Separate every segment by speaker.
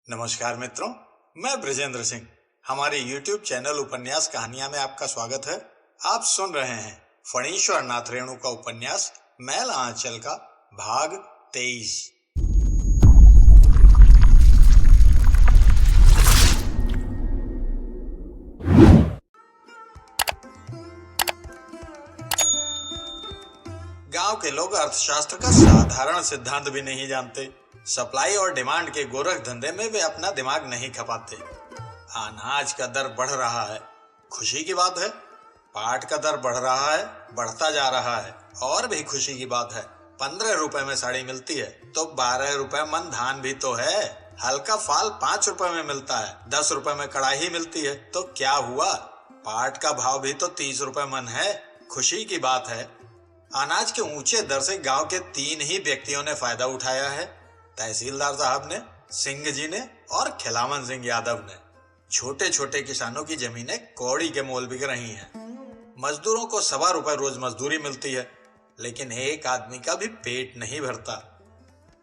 Speaker 1: नमस्कार मित्रों, मैं ब्रजेंद्र सिंह। हमारे YouTube चैनल उपन्यास कहानियां में आपका स्वागत है। आप सुन रहे हैं फणीश्वर नाथ रेणु का उपन्यास मैल आंचल का भाग 23। गांव के लोग अर्थशास्त्र का साधारण सिद्धांत भी नहीं जानते। सप्लाई और डिमांड के गोरख धंधे में वे अपना दिमाग नहीं खपाते। अनाज का दर बढ़ रहा है, खुशी की बात है। पाट का दर बढ़ रहा है, बढ़ता जा रहा है, और भी खुशी की बात है। 15 रुपए में साड़ी मिलती है तो 12 रुपए मन धान भी तो है। हल्का फाल 5 रुपए में मिलता है, 10 रुपए में कड़ाही मिलती है तो क्या हुआ। पाट का भाव भी तो 30 रुपए मन है, खुशी की बात है। अनाज के ऊंचे दर से गांव के 3 ही व्यक्तियों ने फायदा उठाया है। तहसीलदार साहब ने, सिंह जी ने और खिलावन सिंह यादव ने। छोटे छोटे किसानों की जमीनें कौड़ी के मोल बिक रही हैं। मजदूरों को 1.25 रुपए रोज मजदूरी मिलती है, लेकिन एक आदमी का भी पेट नहीं भरता।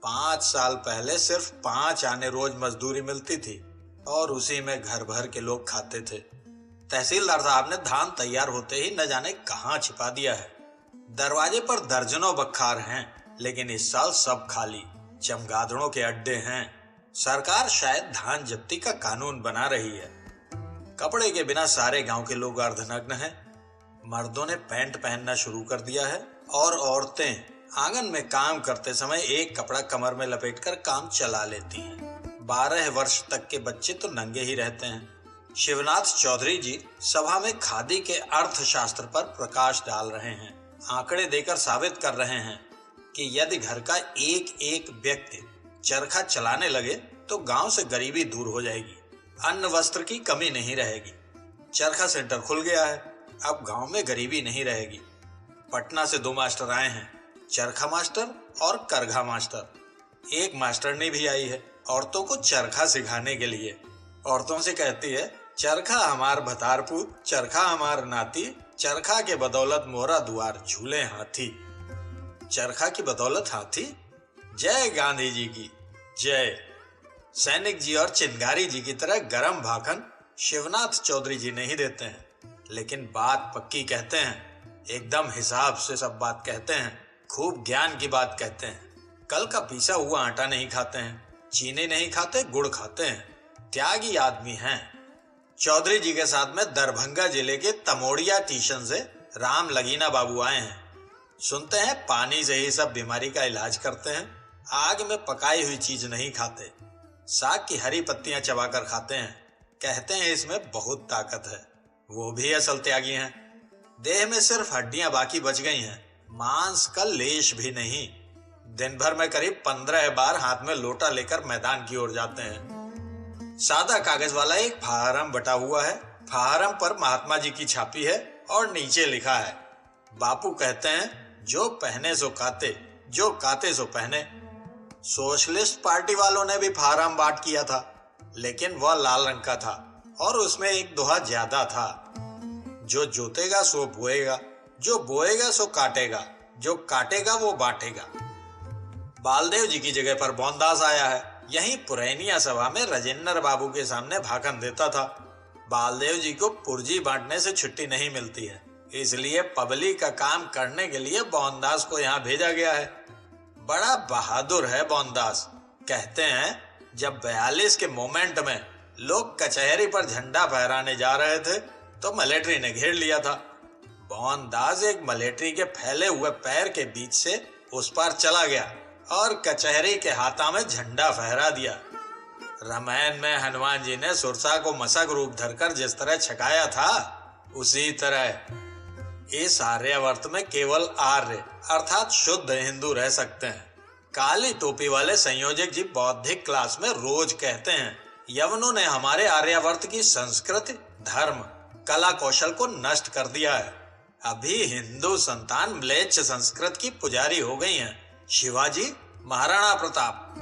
Speaker 1: 5 साल पहले सिर्फ 5 आने रोज मजदूरी मिलती थी और उसी में घर भर के लोग खाते थे। तहसीलदार साहब ने धान तैयार होते ही न जाने कहां छिपा दिया है। दरवाजे पर दर्जनों बख्खार हैं, लेकिन इस साल सब खाली। चमगादड़ों के अड्डे हैं। सरकार शायद धान जब्ती का कानून बना रही है। कपड़े के बिना सारे गांव के लोग अर्धनग्न हैं। मर्दों ने पैंट पहनना शुरू कर दिया है और औरतें आंगन में काम करते समय एक कपड़ा कमर में लपेटकर काम चला लेती हैं। 12 वर्ष तक के बच्चे तो नंगे ही रहते हैं। शिवनाथ चौधरी जी सभा में खादी के अर्थशास्त्र पर प्रकाश डाल रहे हैं। आंकड़े देकर साबित कर रहे हैं कि यदि घर का एक एक व्यक्ति चरखा चलाने लगे तो गांव से गरीबी दूर हो जाएगी, अन्न वस्त्र की कमी नहीं रहेगी। चरखा सेंटर खुल गया है, अब गांव में गरीबी नहीं रहेगी। पटना से 2 मास्टर आए हैं, चरखा मास्टर और करघा मास्टर। एक मास्टरनी भी आई है औरतों को चरखा सिखाने के लिए। औरतों से कहती है, चरखा हमार भतारपुर, चरखा हमार नाती, चरखा के बदौलत मोरा दुआर झूले हाथी। चरखा की बदौलत हाथी? जय गांधी जी की जय। सैनिक जी और चिनगारी जी की तरह गरम भाखन शिवनाथ चौधरी जी नहीं देते हैं, लेकिन बात पक्की कहते हैं। एकदम हिसाब से सब बात कहते हैं। खूब ज्ञान की बात कहते हैं। कल का पीसा हुआ आटा नहीं खाते हैं, चीनी नहीं खाते, गुड़ खाते हैं। त्यागी आदमी हैं। चौधरी जी के साथ में दरभंगा जिले के तमोड़िया स्टेशन से राम लगीना बाबू आए हैं। सुनते हैं पानी से ही सब बीमारी का इलाज करते हैं। आग में पकाई हुई चीज नहीं खाते, साग की हरी पत्तियां चबाकर खाते हैं। कहते हैं इसमें बहुत ताकत है। वो भी असल त्यागी हैं। देह में सिर्फ हड्डियां बाकी बच गई हैं, मांस का लेश भी नहीं। दिन भर में करीब 15 बार हाथ में लोटा लेकर मैदान की ओर जाते हैं। सादा कागज वाला एक फाहरम बटा हुआ है। फाहरम पर महात्मा जी की छापी है और नीचे लिखा है, बापू कहते हैं, जो पहने सो काते, जो काते सो पहने। सोशलिस्ट पार्टी वालों ने भी फार्म बांट किया था, लेकिन वह लाल रंग का था और उसमें एक दोहा ज्यादा था। जो जोतेगा सो बोएगा, जो बोएगा सो काटेगा, जो काटेगा वो बांटेगा। बालदेव जी की जगह पर मोहनदास आया है। यहीं पुरैनिया सभा में राजेंद्र बाबू के सामने भाषण देता था। बालदेव जी को पुर्जी बांटने से छुट्टी नहीं मिलती है, इसलिए पब्लिक का काम करने के लिए मोहनदास को यहाँ भेजा गया है। बड़ा बहादुर है मोहनदास। कहते हैं जब 42 के मोमेंट में लोग कचहरी पर झंडा फहराने जा रहे थे तो मिलिट्री ने घेर लिया था। मोहनदास एक मिलिट्री के फैले हुए पैर के बीच से उस पार चला गया और कचहरी के हाथा में झंडा फहरा दिया। रामायण में हनुमान जी ने सुरसा को मसक रूप धरकर जिस तरह छकाया था, उसी तरह इस आर्यावर्त में केवल आर्य अर्थात शुद्ध हिंदू रह सकते हैं। काली टोपी वाले संयोजक जी बौद्धिक क्लास में रोज कहते हैं, यवनों ने हमारे आर्यावर्त की संस्कृति, धर्म, कला कौशल को नष्ट कर दिया है। अभी हिंदू संतान म्लेच्छ संस्कृत की पुजारी हो गई हैं। शिवाजी, महाराणा प्रताप।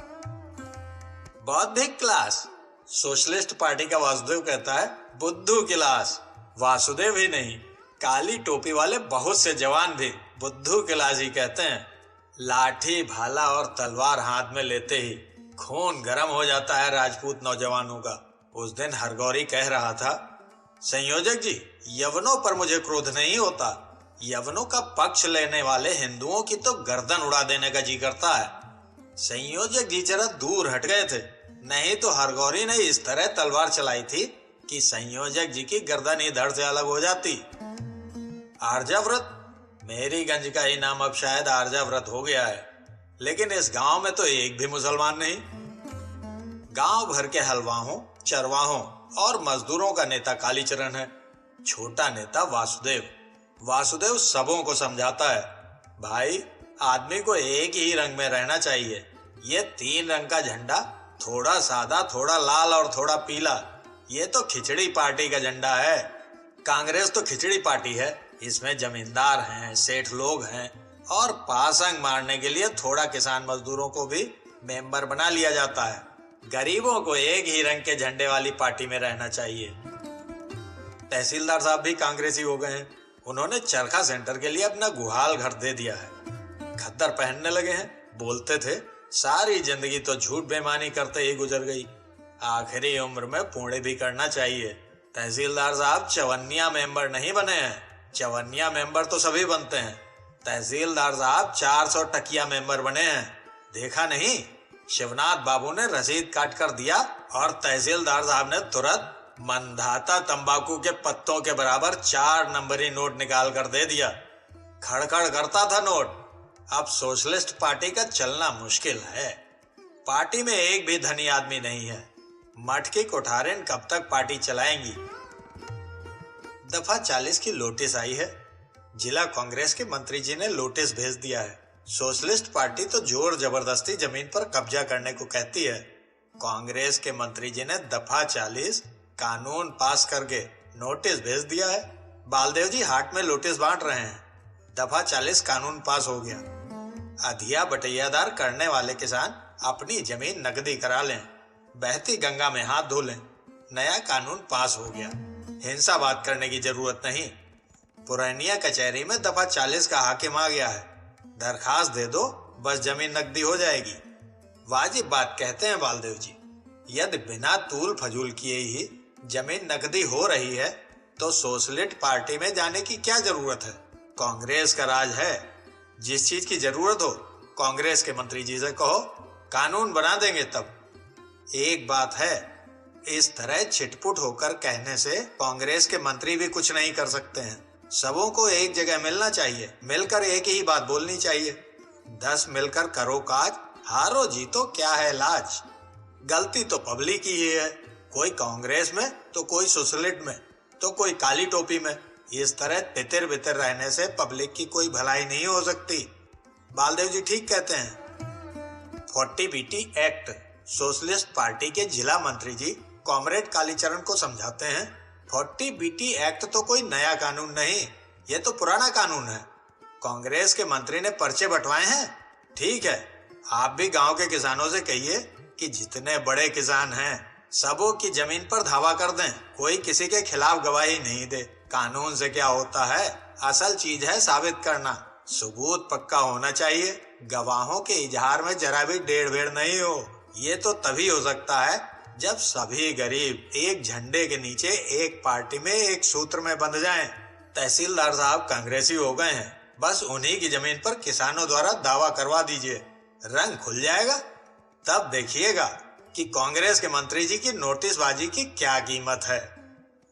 Speaker 1: बौद्धिक क्लास? सोशलिस्ट पार्टी का वासुदेव कहता है, बुद्धू क्लास। वासुदेव ही नहीं, काली टोपी वाले बहुत से जवान भी बुद्धू क्लास ही कहते हैं। लाठी, भाला और तलवार हाथ में लेते ही खून गर्म हो जाता है राजपूत नौजवानों का। उस दिन हरगौरी कह रहा था, संयोजक जी, यवनों पर मुझे क्रोध नहीं होता, यवनों का पक्ष लेने वाले हिंदुओं की तो गर्दन उड़ा देने का जी करता है। संयोजक जी जरा दूर हट गए थे, नहीं तो हरगौरी ने इस तरह तलवार चलाई थी कि संयोजक जी की गर्दन ही धड़ से अलग हो जाती। आर्याव्रत, मेरी गंज का ही नाम अब शायद आर्याव्रत हो गया है, लेकिन इस गांव में तो एक भी मुसलमान नहीं। गांव भर के हलवाहों, चरवाहों और मजदूरों का नेता कालीचरण है। छोटा नेता वासुदेव। वासुदेव सबों को समझाता है, भाई आदमी को एक ही रंग में रहना चाहिए। ये 3 रंग का झंडा, थोड़ा सादा, थोड़ा लाल और थोड़ा पीला, ये तो खिचड़ी पार्टी का झंडा है। कांग्रेस तो खिचड़ी पार्टी है, इसमें जमींदार हैं, सेठ लोग हैं और पासंग मारने के लिए थोड़ा किसान मजदूरों को भी मेंबर बना लिया जाता है। गरीबों को एक ही रंग के झंडे वाली पार्टी में रहना चाहिए। तहसीलदार साहब भी कांग्रेसी हो गए हैं। उन्होंने चरखा सेंटर के लिए अपना गुहाल घर दे दिया है। खद्दर पहनने लगे हैं। बोलते थे, सारी जिंदगी तो झूठ बेईमानी करते ही गुजर गई, आखिरी उम्र में पुण्य भी करना चाहिए। तहसीलदार साहब चवन्निया मेंबर नहीं बने हैं। चवन्निया मेंबर तो सभी बनते हैं। तहसीलदार साहब 400 टकिया मेंबर बने हैं। देखा नहीं, शिवनाथ बाबू ने रसीद काट कर दिया और तहसीलदार साहब ने तुरंत मंधाता तंबाकू के पत्तों के बराबर 4 नंबरी नोट निकाल कर दे दिया। खड़खड़ करता था नोट। अब सोशलिस्ट पार्टी का चलना मुश्किल है। पार्टी में एक भी धनी आदमी नहीं है। मठ की कोठारिन कब तक पार्टी चलाएंगी। दफा 40 की नोटिस आई है। जिला कांग्रेस के मंत्री जी ने नोटिस भेज दिया है। सोशलिस्ट पार्टी तो जोर जबरदस्ती जमीन पर कब्जा करने को कहती है। कांग्रेस के मंत्री जी ने दफा 40 कानून पास करके नोटिस भेज दिया है। बालदेव जी हाट में नोटिस बांट रहे हैं। दफा 40 कानून पास हो गया। अधिया बटैयादार करने वाले किसान अपनी जमीन नकदी करा लें, बहती गंगा में हाथ धो लें। नया कानून पास हो गया। हिंसा बात करने की जरूरत नहीं। पुरानिया कचहरी में दफा 40 का हाकिम आ गया है। दरखास्त दे दो, बस जमीन नकदी हो जाएगी। वाजिब बात कहते हैं बालदेव जी। यदि बिना तूल फजूल किए ही जमीन नकदी हो रही है तो सोशलिस्ट पार्टी में जाने की क्या जरूरत है। कांग्रेस का राज है। जिस चीज की जरूरत हो कांग्रेस के मंत्री जी से कहो, कानून बना देंगे। तब एक बात है, इस तरह छिटपुट होकर कहने से कांग्रेस के मंत्री भी कुछ नहीं कर सकते हैं। सबों को एक जगह मिलना चाहिए, मिलकर एक ही बात बोलनी चाहिए। 10 मिलकर करो काज, हारो जीतो क्या है लाज। गलती तो पब्लिक की ही है, कोई कांग्रेस में तो कोई सोशलिस्ट में तो कोई काली टोपी में। इस तरह तितिर बितिर रहने से पब्लिक की कोई भलाई नहीं हो सकती। बालदेव जी ठीक कहते हैं। 40BT एक्ट सोशलिस्ट पार्टी के जिला मंत्री जी कॉमरेड कालीचरण को समझाते हैं, 40BT एक्ट तो कोई नया कानून नहीं, ये तो पुराना कानून है। कांग्रेस के मंत्री ने पर्चे बंटवाए हैं, ठीक है। आप भी गांव के किसानों से कहिए कि जितने बड़े किसान हैं सबों की जमीन पर धावा कर दें, कोई किसी के खिलाफ गवाही नहीं दे। कानून से क्या होता है, असल चीज है साबित करना। सबूत पक्का होना चाहिए। गवाहों के इजहार में जरा भी डेढ़ भेड़ नहीं हो। ये तो तभी हो सकता है जब सभी गरीब एक झंडे के नीचे एक पार्टी में एक सूत्र में बंध जाएं। तहसीलदार साहब कांग्रेसी हो गए हैं, बस उन्हीं की जमीन पर किसानों द्वारा दावा करवा दीजिए, रंग खुल जाएगा। तब देखिएगा कि कांग्रेस के मंत्री जी की नोटिसबाजी की क्या कीमत है।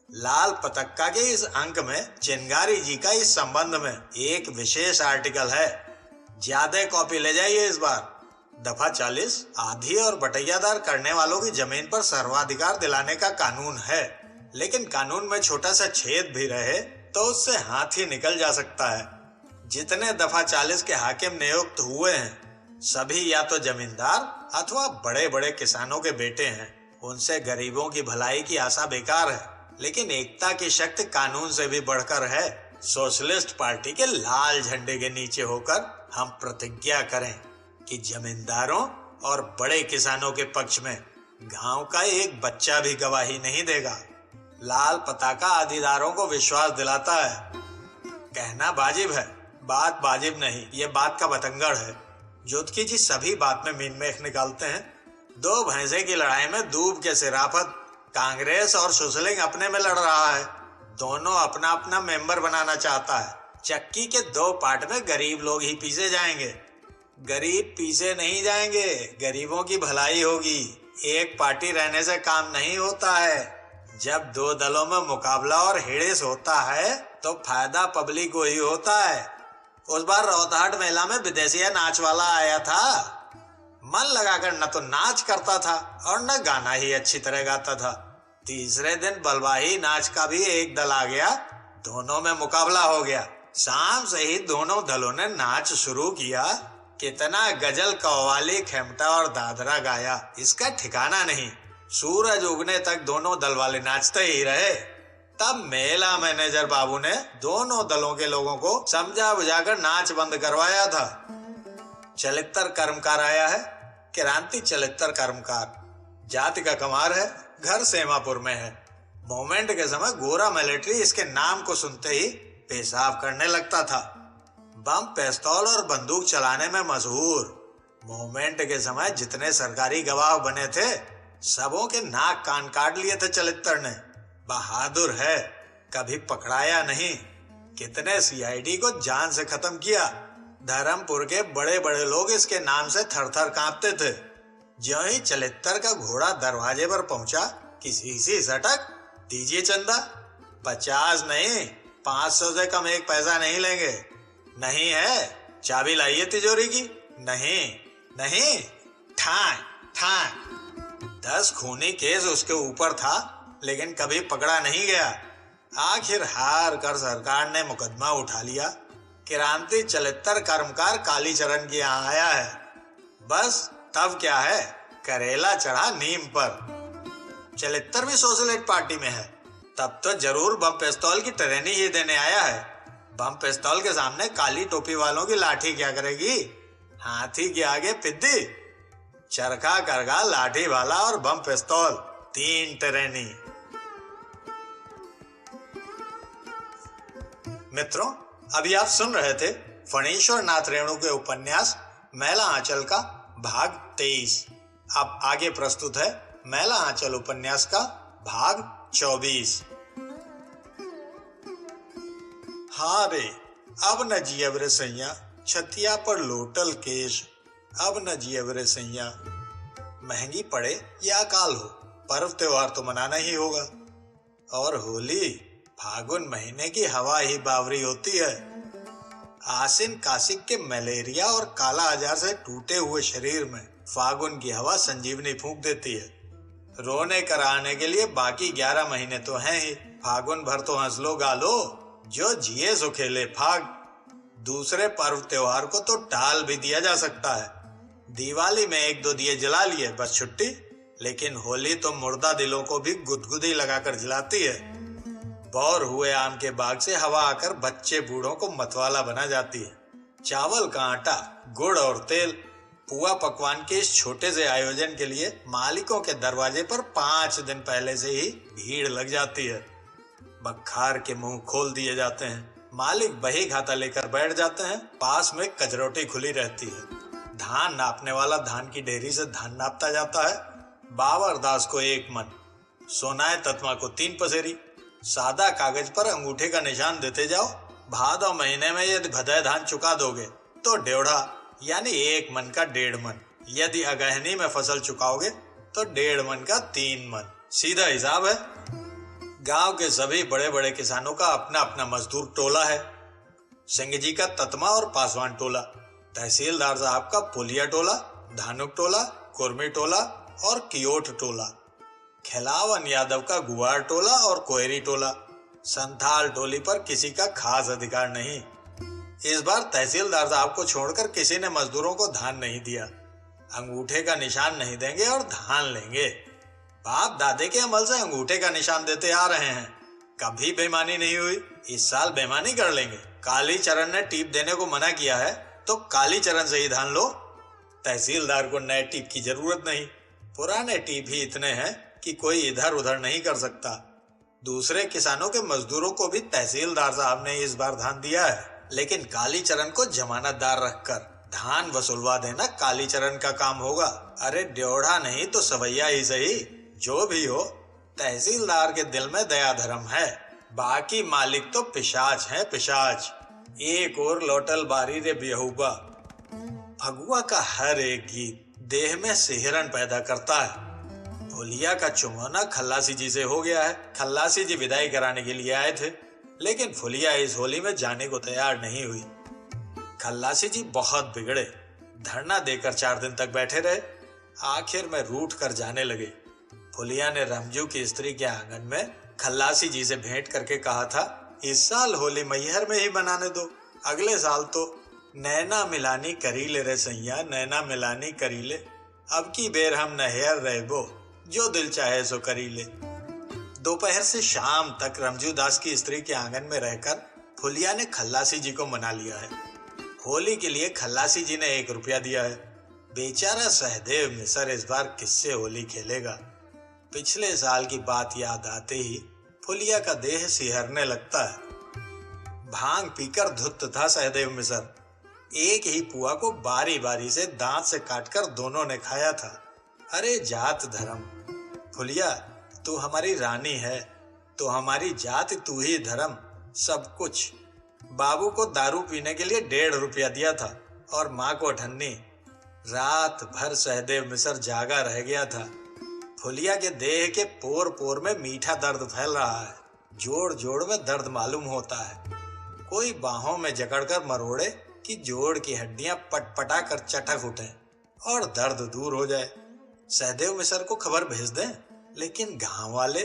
Speaker 1: लाल पतक्का के इस अंक में चिंगारी जी का इस संबंध में एक विशेष आर्टिकल है। ज्यादा कॉपी ले जाइए इस बार। दफा 40 आधी और बटैयादार करने वालों की जमीन पर सर्वाधिकार दिलाने का कानून है, लेकिन कानून में छोटा सा छेद भी रहे तो उससे हाथ ही निकल जा सकता है। जितने दफा 40 के हाकिम नियुक्त हुए हैं सभी या तो जमींदार अथवा बड़े बड़े किसानों के बेटे हैं। उनसे गरीबों की भलाई की आशा बेकार है, लेकिन एकता की शक्ति कानून से भी बढ़कर है। सोशलिस्ट पार्टी के लाल झंडे के नीचे होकर हम प्रतिज्ञा करें कि जमींदारों और बड़े किसानों के पक्ष में गांव का एक बच्चा भी गवाही नहीं देगा। लाल पताका अधिदारों को विश्वास दिलाता है। कहना वाजिब है, बात वाजिब नहीं, ये बात का बतंगड़ है। जोतकी जी सभी बात में मीन मेख निकालते हैं। दो भैंसे की लड़ाई में दूब के सिराफत कांग्रेस और सुसलिंग अपने में लड़ रहा है। दोनों अपना अपना मेंबर बनाना चाहता है। चक्की के दो पार्ट में गरीब लोग ही पीछे जाएंगे। गरीब पीछे नहीं जाएंगे, गरीबों की भलाई होगी। एक पार्टी रहने से काम नहीं होता है। जब दो दलों में मुकाबला और हिड़िस होता है तो फायदा पब्लिक को ही होता है। उस बार रोहताट मेला में विदेशिया नाच वाला आया था। मन लगाकर न तो नाच करता था और न गाना ही अच्छी तरह गाता था। तीसरे दिन बलवाही नाच का भी एक दल आ गया। दोनों में मुकाबला हो गया। शाम से ही दोनों दलों ने नाच शुरू किया। कितना गजल, कव्वाली, खेमटा और दादरा गाया, इसका ठिकाना नहीं। सूरज उगने तक दोनों दल वाले नाचते ही रहे। तब मेला मैनेजर बाबू ने दोनों दलों के लोगों को समझा बुझाकर नाच बंद करवाया था। चलित्तर कर्मकार आया है। क्रांति चलित्तर कर्मकार, जाति का कमार है, घर सेमापुर में है। मूवमेंट के समय गोरा मिलिट्री इसके नाम को सुनते ही पेशाब करने लगता था। बम, पिस्तौल और बंदूक चलाने में मशहूर। मूवमेंट के समय जितने सरकारी गवाह बने थे सबों के नाक कान काट लिए थे चलित्तर ने। बहादुर है, कभी पकड़ाया नहीं। कितने सीआईडी को जान से खत्म किया। धर्मपुर के बड़े बड़े लोग इसके नाम से थर थर कांपते थे। ज्यों ही चलित्तर का घोड़ा दरवाजे पर पहुंचा, किसी सी सटक, दीजिए चंदा। 50 नहीं, 500 से कम एक पैसा नहीं लेंगे। नहीं है, चाबी लाइए तिजोरी की। नहीं नहीं, ठाए ठाए। 10 खूनी केस उसके ऊपर था, लेकिन कभी पकड़ा नहीं गया। आखिर हार कर सरकार ने मुकदमा उठा लिया। क्रांति चलित्तर कर्मकार कालीचरण के यहाँ आया है। बस तब क्या है, करेला चढ़ा नीम पर। चलित्तर भी सोशलिस्ट पार्टी में है। तब तो जरूर बम पिस्तौल की ट्रेनिंग ही देने आया है। बम पिस्तौल के सामने काली टोपी वालों की लाठी क्या करेगी? हाथी के आगे पिद्दी। चरखा, करगा, लाठी भाला और बम पिस्तौल, 3 ट्रेनिंग। मित्रों, अभी आप सुन रहे थे फणीश्वर नाथ रेणु के उपन्यास मैला आंचल का भाग 23। अब आगे प्रस्तुत है मैला आंचल उपन्यास का भाग 24। हाँ रे, अब न जियब रे सैया, छतिया पर लोटल केश। अब न जियब रे सैया। महंगी पड़े या अकाल हो, पर्व त्योहार तो मनाना ही होगा। और होली, फागुन महीने की हवा ही बावरी होती है। आसिन कासिक के मलेरिया और काला आजार से टूटे हुए शरीर में फागुन की हवा संजीवनी फूंक देती है। रोने कराने के लिए बाकी 11 महीने तो हैं ही। फागुन भर तो हंस लो गा लो, जो जिए सो खेले फाग। दूसरे पर्व त्योहार को तो टाल भी दिया जा सकता है। दिवाली में 1-2 दिए जला लिए, बस छुट्टी। लेकिन होली तो मुर्दा दिलों को भी गुदगुदी लगाकर जलाती है। बौर हुए आम के बाग से हवा आकर बच्चे बूढ़ों को मतवाला बना जाती है। चावल का आटा, गुड़ और तेल, पुआ पकवान के इस छोटे से आयोजन के लिए मालिकों के दरवाजे पर 5 दिन पहले से ही भीड़ लग जाती है। बखार के मुंह खोल दिए जाते हैं। मालिक बही खाता लेकर बैठ जाते हैं। पास में कचरौटी खुली रहती है। धान नापने वाला धान की ढेरी से धान नापता जाता है। बाबर दास को 1 मन, सोनाए तत्मा को 3 पसेरी। सादा कागज पर अंगूठे का निशान देते जाओ। भादौ महीने में यदि भदय धान चुका दोगे तो 1.5 यानी 1 मन का 1.5 मन। यदि अगहनी में फसल चुकाओगे तो 1.5 मन का 3 मन। सीधा हिसाब है। गांव के सभी बड़े बड़े किसानों का अपना अपना मजदूर टोला है। सिंह जी का ततमा और पासवान टोला, तहसीलदार साहब का पुलिया टोला, धानुक टोला, कुर्मी टोला और कियोट टोला, खिलावन यादव का गुआर टोला और कोयरी टोला। संथाल टोली पर किसी का खास अधिकार नहीं। इस बार तहसीलदार साहब को छोड़कर किसी ने मजदूरों को धान नहीं दिया। अंगूठे का निशान नहीं देंगे और धान लेंगे। बाप दादे के अमल से अंगूठे का निशान देते आ रहे हैं, कभी बेईमानी नहीं हुई। इस साल बेईमानी कर लेंगे। कालीचरण ने टीप देने को मना किया है तो कालीचरण से ही धान लो। तहसीलदार को नए टीप की जरूरत नहीं, पुराने टीप ही इतने हैं कि कोई इधर उधर नहीं कर सकता। दूसरे किसानों के मजदूरों को भी तहसीलदार साहब ने इस बार धान दिया है, लेकिन कालीचरण को जमानतदार रखकर धान वसूलवा देना कालीचरण का काम होगा। अरे ड्योढ़ा नहीं तो सवैया ही सही, जो भी हो, तहसीलदार के दिल में दया धर्म है, बाकी मालिक तो पिशाच है पिशाच। एक और लौटल बारी रे बेहुबा। फगुआ का हर एक गीत देह में सिहरन पैदा करता है। फुलिया का चुमाना खल्लासी जी से हो गया है। खल्लासी जी विदाई कराने के लिए आए थे, लेकिन फुलिया इस होली में जाने को तैयार नहीं हुई। खल्लासी जी बहुत बिगड़े, धरना देकर 4 दिन तक बैठे रहे। आखिर में रूठ कर जाने लगे। फुलिया ने रमजू की स्त्री के आंगन में खल्लासी जी से भेंट करके कहा था, इस साल होली मैहर में ही बनाने दो, अगले साल तो नैना मिलानी करी ले रे सैया, नैना मिलानी करी ले, अब की बेर हम नहर रहबो, जो दिल चाहे सो करी ले। दोपहर से शाम तक रमजू दास की स्त्री के आंगन में रहकर फुलिया ने खल्लासी जी को मना लिया है। होली के लिए खल्लासी जी ने 1 रुपया दिया है। बेचारा सहदेव मिसर इस बार किससे होली खेलेगा। पिछले साल की बात याद आते ही फुलिया का देह सिहरने लगता है। भांग पीकर धुत था सहदेव मिसर। एक ही पुआ को बारी बारी से दांत से काटकर दोनों ने खाया था। अरे जात धर्म, फुलिया तू हमारी रानी है, तो हमारी जात तू ही धर्म, सब कुछ। बाबू को दारू पीने के लिए 1.5 रुपया दिया था और माँ को अठन्नी। रात भर सहदेव मिसर जागा रह गया था। फुलिया के देह के पोर पोर में मीठा दर्द फैल रहा है। जोड़ जोड़ में दर्द मालूम होता है। कोई बाहों में जकड़कर मरोड़े कि जोड़ की हड्डियां पटपटा कर चटक उठे और दर्द दूर हो जाए। सहदेव मिसर को खबर भेज दें, लेकिन गांव वाले,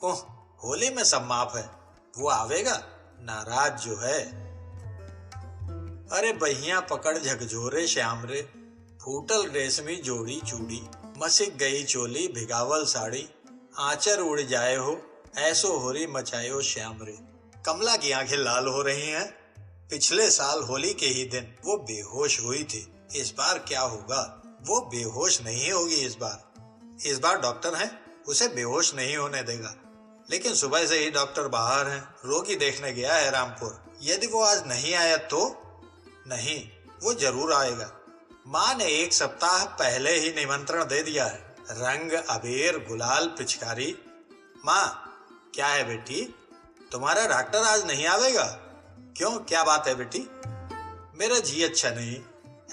Speaker 1: ओह होली में सब माफ है, वो आवेगा, नाराज जो है। अरे बहिया पकड़ झकझोरे श्याम रे, फूटल रेशमी जोड़ी चूड़ी, मसिक गई चोली भिगावल साड़ी, आंचर उड़ जाए हो, ऐसो होरी मचायो श्याम रे। कमला की आंखें लाल हो रही हैं। पिछले साल होली के ही दिन वो बेहोश हुई थी। इस बार क्या होगा? वो बेहोश नहीं होगी इस बार डॉक्टर है, उसे बेहोश नहीं होने देगा। लेकिन सुबह से ही डॉक्टर बाहर है, रोगी देखने गया है रामपुर। यदि वो आज नहीं आया तो? नहीं, वो जरूर आएगा। माँ ने 1 सप्ताह पहले ही निमंत्रण दे दिया है। रंग, अबीर, गुलाल, पिचकारी। माँ, क्या है बेटी, तुम्हारा डॉक्टर आज नहीं आवेगा? क्यों, क्या बात है बेटी? मेरा जी अच्छा नहीं।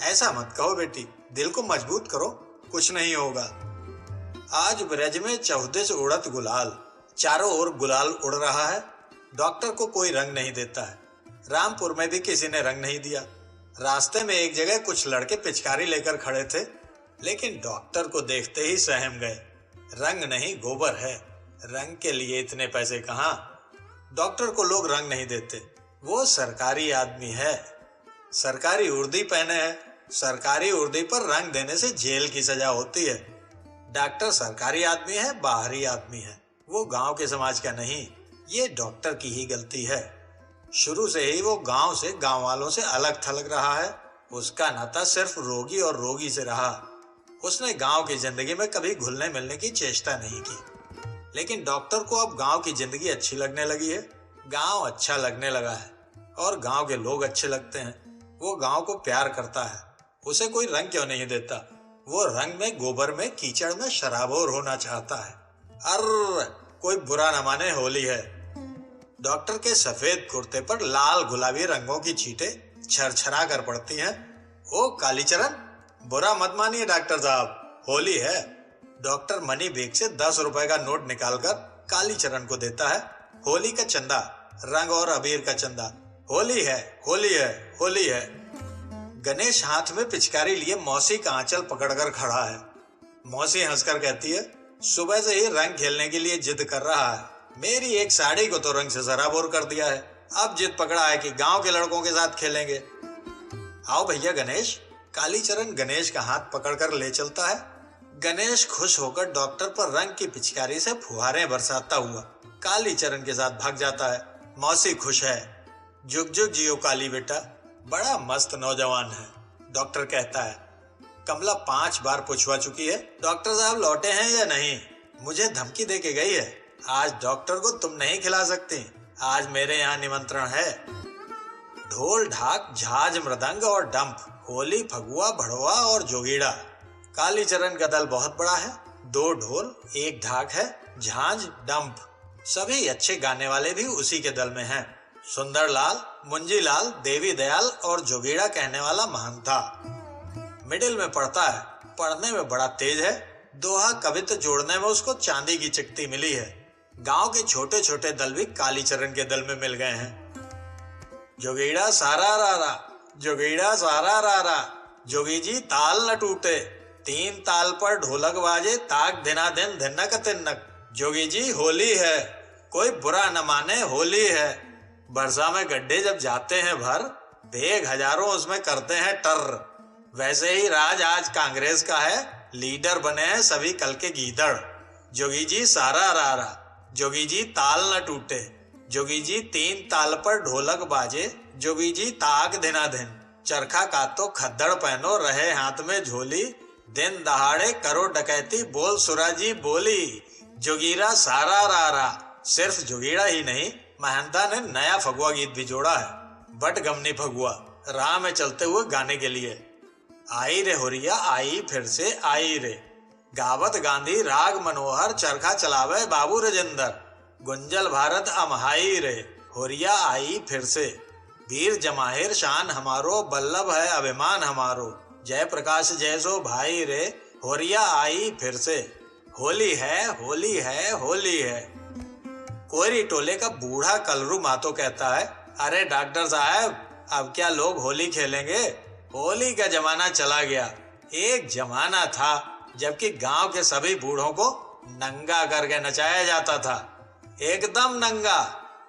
Speaker 1: ऐसा मत कहो बेटी, दिल को मजबूत करो, कुछ नहीं होगा। आज ब्रज में 14 उड़त गुलाल, चारों ओर गुलाल उड़ रहा है। डॉक्टर को कोई रंग नहीं देता है। रामपुर में भी किसी ने रंग नहीं दिया। रास्ते में एक जगह कुछ लड़के पिचकारी लेकर खड़े थे, लेकिन डॉक्टर को देखते ही सहम गए। रंग नहीं, गोबर है। रंग के लिए इतने पैसे कहाँ? डॉक्टर को लोग रंग नहीं देते। वो सरकारी आदमी है, सरकारी वर्दी पहने है। सरकारी वर्दी पर रंग देने से जेल की सजा होती है। डॉक्टर सरकारी आदमी है, बाहरी आदमी है। वो गांव के समाज का नहीं। ये डॉक्टर की ही गलती है। शुरू से ही वो गांव से, गांव वालों से अलग थलग रहा है। उसका नाता सिर्फ रोगी और रोगी से रहा। उसने गांव की जिंदगी में कभी घुलने मिलने की चेष्टा नहीं की। लेकिन डॉक्टर को अब गांव की जिंदगी अच्छी लगने लगी है। गांव अच्छा लगने लगा है और गांव के लोग अच्छे लगते हैं। वो गांव को प्यार करता है। उसे कोई रंग क्यों नहीं देता? वो रंग में, गोबर में, कीचड़ में शराबोर होना चाहता है। अर्र, कोई बुरा न माने, होली है। डॉक्टर के सफेद कुर्ते पर लाल गुलाबी रंगों की छींटें छरछरा कर पड़ती हैं। ओ कालीचरण, बुरा मत मानिए डॉक्टर साहब, होली है। डॉक्टर मनी बैग से 10 रुपए का नोट निकालकर कालीचरण को देता है। होली का चंदा, रंग और अबीर का चंदा। होली है, होली है, होली है। गणेश हाथ में पिचकारी लिए मौसी का आंचल पकड़कर खड़ा है। मौसी हंसकर कहती है, सुबह से ही रंग खेलने के लिए जिद कर रहा है। मेरी एक साड़ी को तो रंग से सराबोर कर दिया है। अब जिद पकड़ा है कि गांव के लड़कों के साथ खेलेंगे। आओ भैया गणेश। कालीचरण गणेश का हाथ पकड़कर ले चलता है। गणेश खुश होकर डॉक्टर पर रंग की पिचकारी से फुहारें बरसाता हुआ कालीचरण के साथ भाग जाता है। मौसी खुश है। जुग जुग जियो काली बेटा, बड़ा मस्त नौजवान है। डॉक्टर कहता है। कमला 5 बार पूछवा चुकी है, डॉक्टर साहब लौटे हैं या नहीं। मुझे धमकी दे के गई है, आज डॉक्टर को तुम नहीं खिला सकती। आज मेरे यहाँ निमंत्रण है। ढोल ढाक, झाज, मृदंग और डंप, होली, फगुआ, भड़वा और जोगीड़ा। कालीचरण का दल बहुत बड़ा है, 2 ढोल, 1 ढाक है, झांझ, डंप, सभी अच्छे गाने वाले भी उसी के दल में हैं। सुंदरलाल, मुंजीलाल, देवी दयाल और जोगीड़ा कहने वाला महंता। मिडिल में पढ़ता है, पढ़ने में बड़ा तेज है, दोहा कवित्व जोड़ने में उसको चांदी की चिकती मिली है। गांव के छोटे छोटे दल भी कालीचरण के दल में मिल गए हैं। जोगीड़ा सारा रारा, जोगीड़ा सारा रारा, जोगी जी ताल न टूटे, 3 ताल पर ढोलक बाजे, ताक दिना दिन धिनक तिनक। जोगी जी होली है, कोई बुरा न माने होली है, बरसा में गड्ढे जब जाते हैं भर, भेग हजारों उसमें करते हैं टर। वैसे ही राज आज कांग्रेस का है, लीडर बने हैं सभी कल के गीदड़। जोगी जी सारा रारा, जोगी जी ताल न टूटे, जोगी जी 3 ताल पर ढोलक बाजे, जोगी जी ताक दिना दिन, चरखा कातो खद्दड़ पहनो, रहे हाथ में झोली, दिन दहाड़े करो डकैती, बोल सुराजी बोली। जोगीरा सारा रारा। सिर्फ जोगीड़ा ही नहीं, महंता ने नया फगुआ गीत भी जोड़ा है, बट गमनी फगुआ, राह में चलते हुए गाने के लिए। आई रे होरिया आई फिर से आई रे, गावत गांधी राग मनोहर, चरखा चलावे बाबू राजेंद्र, गुंजल भारत अमहाई रे, होरिया आई फिर से, वीर जमाहिर शान हमारो, बल्लभ है अभिमान हमारो, जय प्रकाश जय सो भाई रे, होरिया आई फिर से, होली है होली है होली है। कोयरी टोले का बूढ़ा कलरू मातो कहता है, अरे डॉक्टर साहब, अब क्या लोग होली खेलेंगे, होली का जमाना चला गया। एक जमाना था जबकि गांव के सभी बूढ़ों को नंगा करके नचाया जाता था, एकदम नंगा।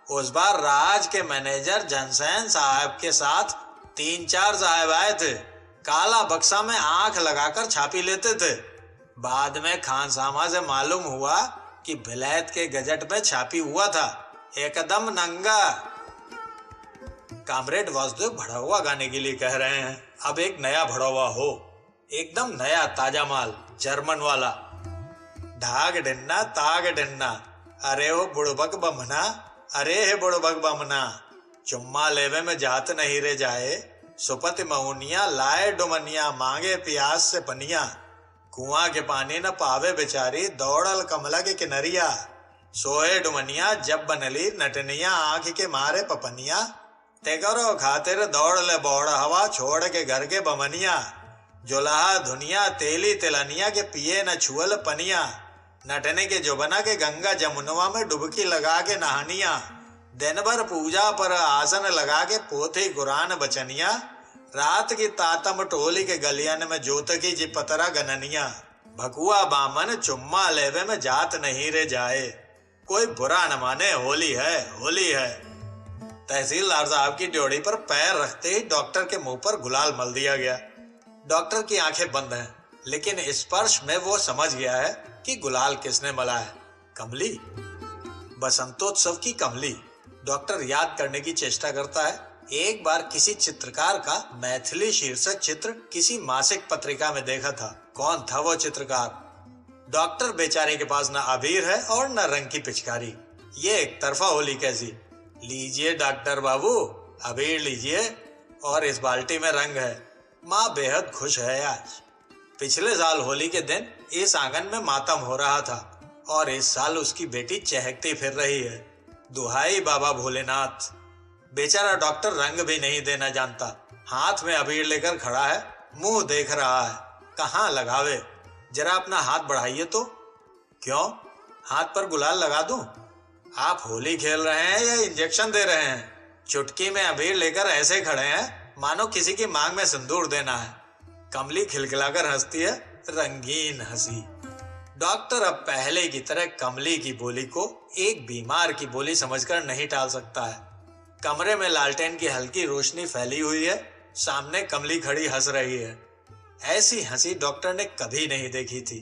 Speaker 1: उस बार राज के मैनेजर जनसैन साहब के साथ 3-4 साहब आए थे, काला बक्सा में आंख लगाकर छापी लेते थे। बाद में खानसामा से मालूम हुआ कि विलायत के गजट में छापी हुआ था, एकदम नंगा। कामरेड वासुदेव भड़वा गाने के लिए कह रहे हैं, अब एक नया भड़वा हो, एकदम नया ताजा माल, जर्मन वाला। ढाग डिन्ना ताग डिन्ना, अरे ओ बुड़बक बमना, अरे हे बुड़बक बमना, चुम्मा लेवे में जात नहीं रे जाए, सुपति मऊनिया लाए डुमनिया, मांगे प्यास से पनिया, कुआं के पानी न पावे बेचारी, दौड़ल कमला के किनरिया, सोए डुमनिया जब बनली नटनिया, आंख के मारे पपनिया, ते करो खातिर दौड़ ले बौड़ हवा, छोड़ के घर के बमनिया, जोलाहा धुनिया तेली तिलनिया के पिए न छुअल पनिया, नटने के जोबना के गंगा जमुनवा में डुबकी लगा के नहानिया, दिन भर पूजा पर आसन लगा के पोथी कुरान बचनिया, रात की तातम टोली के गलियन में जोत की जी पतरा गननिया, भकुआ बामन चुम्मा लेवे में जात नहीं रे जाए, कोई बुरा न माने होली है होली है। तहसीलदार साहब की ड्योढ़ी पर पैर रखते ही डॉक्टर के मुंह पर गुलाल मल दिया गया। डॉक्टर की आंखें बंद हैं, लेकिन स्पर्श में वो समझ गया है कि गुलाल किसने मला है। कमली, बसंतोत्सव की कमली। डॉक्टर याद करने की चेष्टा करता है, एक बार किसी चित्रकार का मैथिली शीर्षक चित्र किसी मासिक पत्रिका में देखा था। कौन था वो चित्रकार? डॉक्टर बेचारे के पास न अबीर है और न रंग की पिचकारी। ये एक तरफा होली कैसी? लीजिए डॉक्टर बाबू, अबीर लीजिए और इस बाल्टी में रंग है। माँ बेहद खुश है आज। पिछले साल होली के दिन इस आंगन में मातम हो रहा था और इस साल उसकी बेटी चहकती फिर रही है। दुहाई बाबा भोलेनाथ। बेचारा डॉक्टर रंग भी नहीं देना जानता, हाथ में अबीर लेकर खड़ा है, मुंह देख रहा है, कहाँ लगावे। जरा अपना हाथ बढ़ाइए तो। क्यों, हाथ पर गुलाल लगा दूं? आप होली खेल रहे हैं या इंजेक्शन दे रहे हैं? चुटकी में अबीर लेकर ऐसे खड़े हैं मानो किसी की मांग में सिंदूर देना है। कमली खिलखिलाकर हंसती है, रंगीन हंसी। डॉक्टर अब पहले की तरह कमली की बोली को एक बीमार की बोली समझकर नहीं टाल सकता है। कमरे में लालटेन की हल्की रोशनी फैली हुई है, सामने कमली खड़ी हंस रही है। ऐसी हंसी डॉक्टर ने कभी नहीं देखी थी।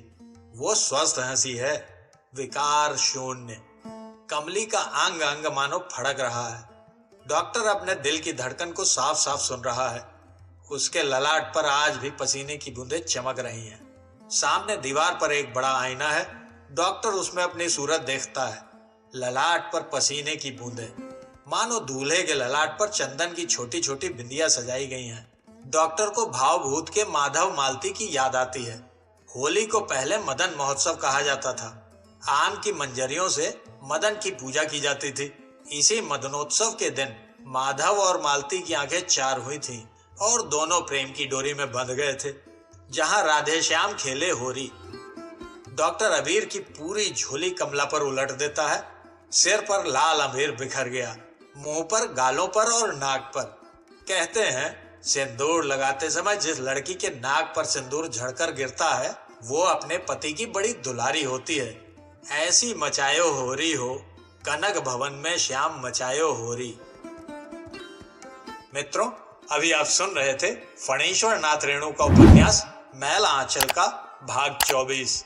Speaker 1: वो स्वस्थ हंसी है, विकार शून्य। कमली का अंग अंग मानो फड़क रहा है। डॉक्टर अपने दिल की धड़कन को साफ साफ सुन रहा है। उसके ललाट पर आज भी पसीने की बूंदें चमक रही हैं। सामने दीवार पर एक बड़ा आईना है। डॉक्टर उसमें अपनी सूरत देखता है। ललाट पर पसीने की बूंदें, मानो दूल्हे के ललाट पर चंदन की छोटी छोटी बिंदियां सजाई गई हैं। डॉक्टर को भावभूत के माधव मालती की याद आती है। होली को पहले मदन महोत्सव कहा जाता था। आम की मंजरियों से मदन की पूजा की जाती थी। इसी मदनोत्सव के दिन माधव और मालती की आंखें चार हुई थीं और दोनों प्रेम की डोरी में बंध गए थे। जहां राधे श्याम खेले होरी, डॉक्टर अबीर की पूरी झोली कमला पर उलट देता है। सिर पर लाल अबीर बिखर गया, मुंह पर, गालों पर और नाक पर। कहते हैं सिंदूर लगाते समय जिस लड़की के नाक पर सिंदूर झड़कर गिरता है वो अपने पति की बड़ी दुलारी होती है। ऐसी मचायो होरी हो, कनक भवन में श्याम मचायो होरी। मित्रों, अभी आप सुन रहे थे फणीश्वर नाथ रेणु का उपन्यास मैल आंचल का भाग 24।